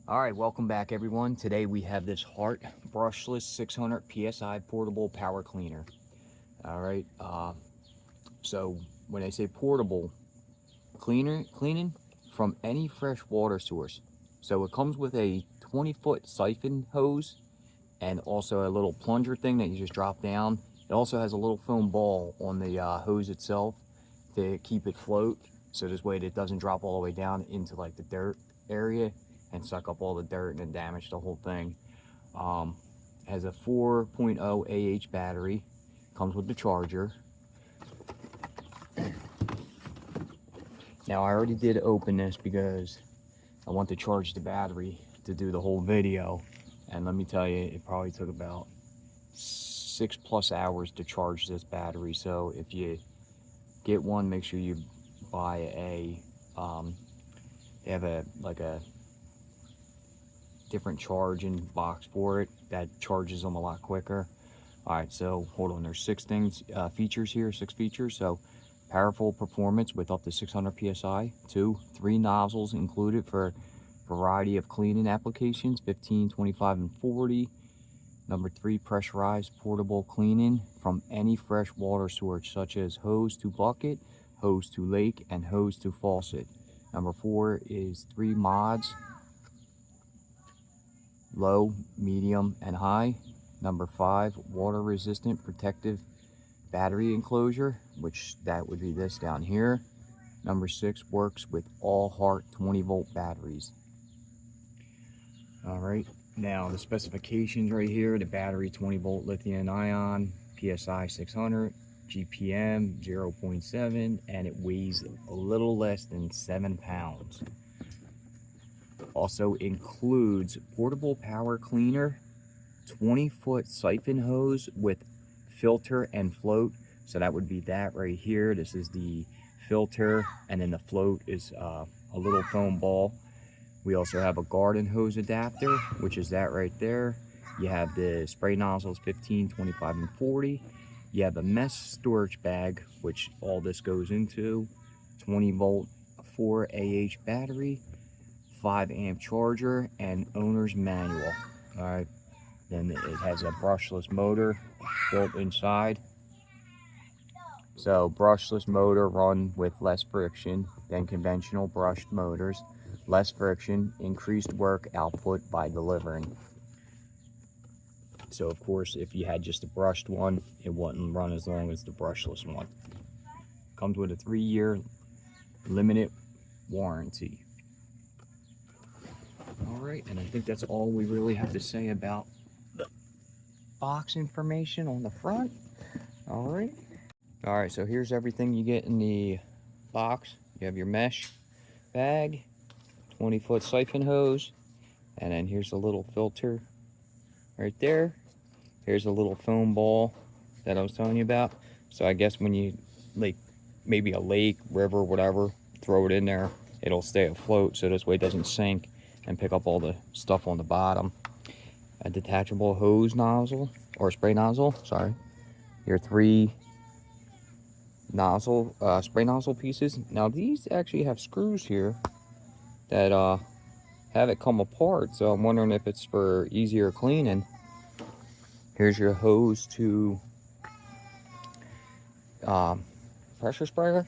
All right, welcome back everyone. Today we have this Hart brushless 600 PSI portable power cleaner. All right, so when I say portable, cleaning from any fresh water source. So it comes with a 20-foot siphon hose and also a little plunger thing that you just drop down. It also has a little foam ball on the hose itself to keep it float. So this way it doesn't drop all the way down into like the dirt area and suck up all the dirt and then damage the whole thing. Has a 4.0 AH battery, comes with the charger. Now I already did open this because I want to charge the battery to do the whole video, and let me tell you, it probably took about 6+ hours to charge this battery. So if you get one, make sure you buy they have a different charging box for it that charges them a lot quicker. All right, so hold on, there's six features. So powerful performance with up to 600 psi. 3 nozzles included for variety of cleaning applications, 15, 25, and 40. Number 3, pressurized portable cleaning from any fresh water source, such as hose to bucket, hose to lake, and hose to faucet. Number 4 is 3 mods, low, medium, and high. Number 5, water resistant protective battery enclosure, which that would be this down here. Number 6, works with all Hart 20-volt batteries. All right, now the specifications right here: the battery 20-volt lithium ion, PSI 600, GPM 0.7, and it weighs a little less than 7 pounds. Also includes portable power cleaner, 20-foot siphon hose with filter and float. So that would be that right here. This is the filter, and then the float is a little foam ball. We also have a garden hose adapter, which is that right there. You have the spray nozzles 15, 25, and 40. You have a mesh storage bag, which all this goes into. 20-volt 4 AH battery, 5-amp charger, and owner's manual. All right. Then it has a brushless motor built inside. So brushless motor run with less friction than conventional brushed motors. Less friction, increased work output by delivering. So of course, if you had just a brushed one, it wouldn't run as long as the brushless one. Comes with a 3-year limited warranty. All right, and I think that's all we really have to say about the box information on the front. All right, so here's everything you get in the box. You have your mesh bag, 20-foot siphon hose, and then here's a little filter right there. Here's a little foam ball that I was telling you about. So I guess when you, like, maybe a lake, river, whatever, throw it in there, it'll stay afloat, so this way it doesn't sink and pick up all the stuff on the bottom. A detachable hose nozzle, or spray nozzle, sorry. Your 3 nozzle, spray nozzle pieces. Now these actually have screws here that have it come apart, so I'm wondering if it's for easier cleaning. Here's your hose to pressure sprayer.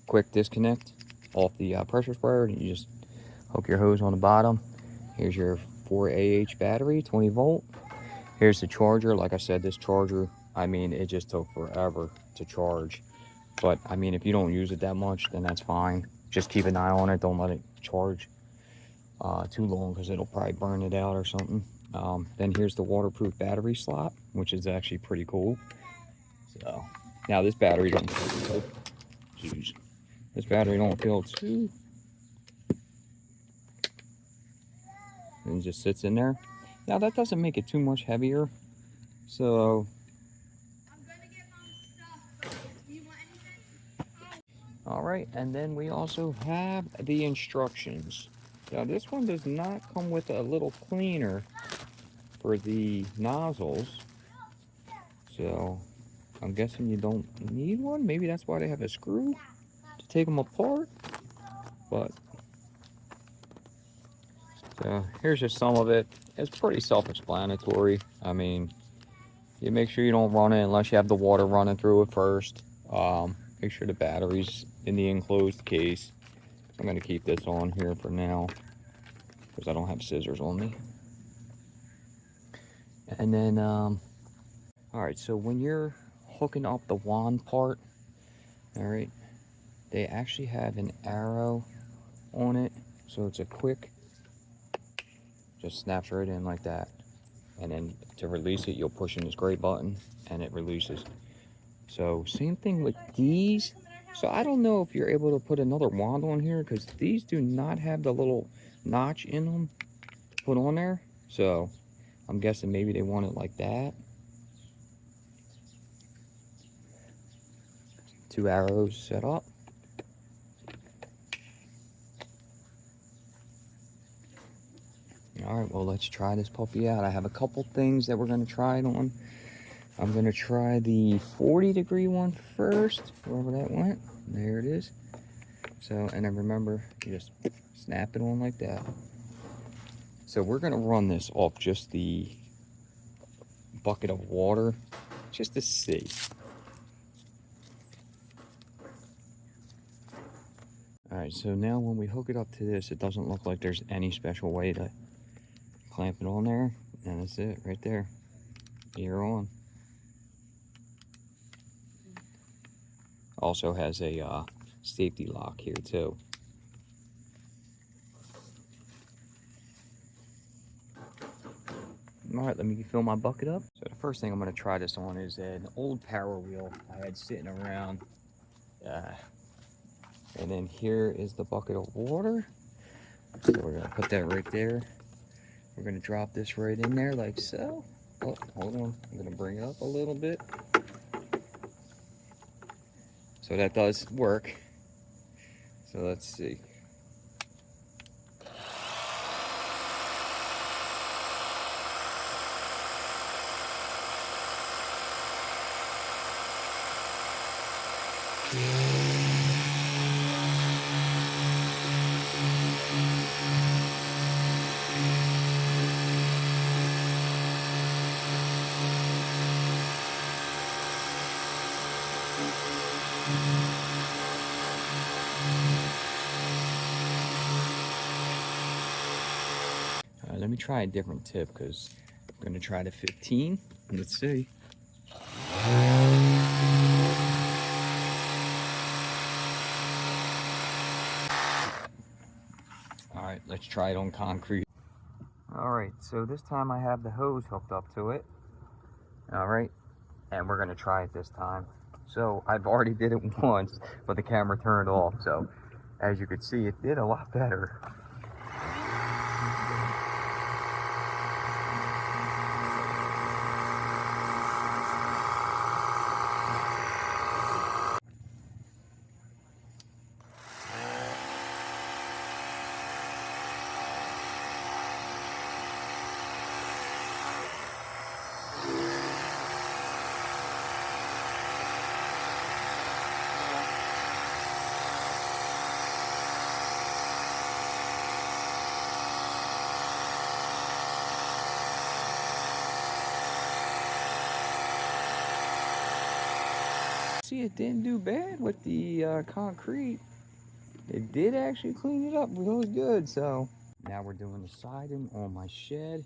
Quick disconnect off the pressure sprayer, and you just hook your hose on the bottom. Here's your 4 AH battery, 20-volt. Here's the charger. Like I said, this charger, I mean, it just took forever to charge. But I mean, if you don't use it that much, then that's fine. Just keep an eye on it. Don't let it charge too long, because it'll probably burn it out or something. Then here's the waterproof battery slot, which is actually pretty cool. So now this battery don't feel, this battery don't feel too. And it just sits in there. Now that doesn't make it too much heavier. So all right, and then we also have the instructions. Now this one does not come with a little cleaner for the nozzles, so I'm guessing you don't need one. Maybe that's why they have a screw to take them apart. But So here's just some of it. It's pretty self-explanatory. I mean, you make sure you don't run it unless you have the water running through it first. Make sure the battery's in the enclosed case. I'm going to keep this on here for now because I don't have scissors on me. And then, all right, so when you're hooking up the wand part, all right, they actually have an arrow on it. So it's a quick, just snaps right in like that. And then to release it, you'll push in this gray button and it releases. So same thing with these. So I don't know if you're able to put another wand on here because these do not have the little notch in them to put on there. So I'm guessing maybe they want it like that. 2 arrows set up. All right, well, let's try this puppy out. I have a couple things that we're going to try it on. I'm going to try the 40-degree one first, wherever that went. There it is. So, and then remember, you just snap it on like that. So we're going to run this off just the bucket of water, just to see. All right, so now when we hook it up to this, it doesn't look like there's any special way to clamp it on there. And that's it, right there. You're on. Also has a safety lock here too. All right, let me fill my bucket up. So the first thing I'm going to try this on is an old power wheel I had sitting around. And then here is the bucket of water. So we're going to put that right there. We're going to drop this right in there like so. Oh, hold on. I'm going to bring it up a little bit. So that does work. So let's see. Let me try a different tip because I'm going to try the 15. Let's see. All right, let's try it on concrete. All right, so this time I have the hose hooked up to it. All right, and we're going to try it this time. So I've already did it once, but the camera turned off. So as you can see, it did a lot better. See, it didn't do bad with the concrete. It did actually clean it up really good. So now we're doing the siding on my shed.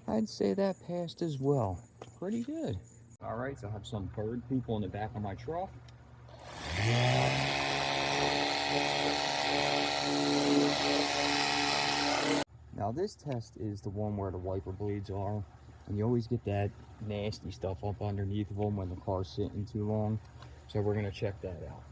I'd say that passed as well. Pretty good. All right, so I have some bird poop on the back of my truck. Now this test is the one where the wiper blades are, and you always get that nasty stuff up underneath of them when the car's sitting too long. So we're gonna check that out.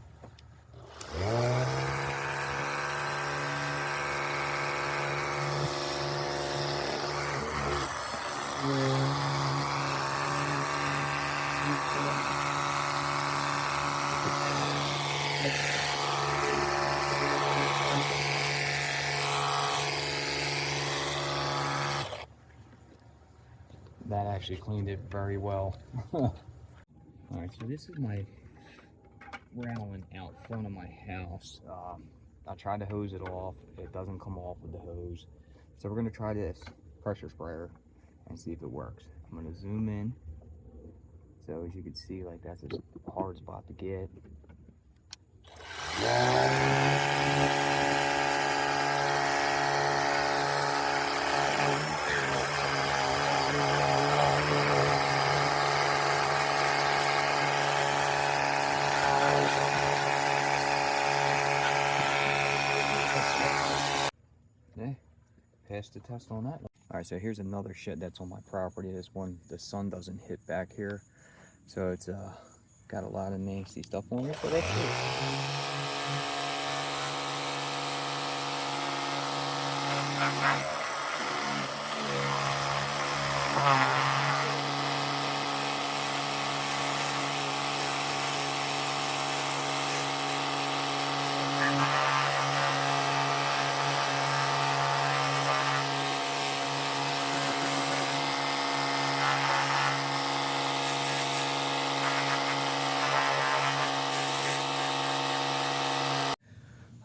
That actually cleaned it very well. Alright, so this is my railing out front of my house. I tried to hose it off. It doesn't come off with the hose. So we're going to try this pressure sprayer and see if it works. I'm going to zoom in. So as you can see, like, that's a hard spot to get. Yeah, passed the test on that one. All right, so here's another shed that's on my property. This one, the sun doesn't hit back here, so it's got a lot of nasty stuff on it, but that's it.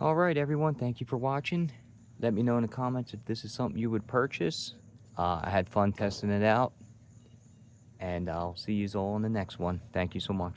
All right, everyone, thank you for watching. Let me know in the comments if this is something you would purchase. I had fun testing it out, and I'll see you all in the next one. Thank you so much.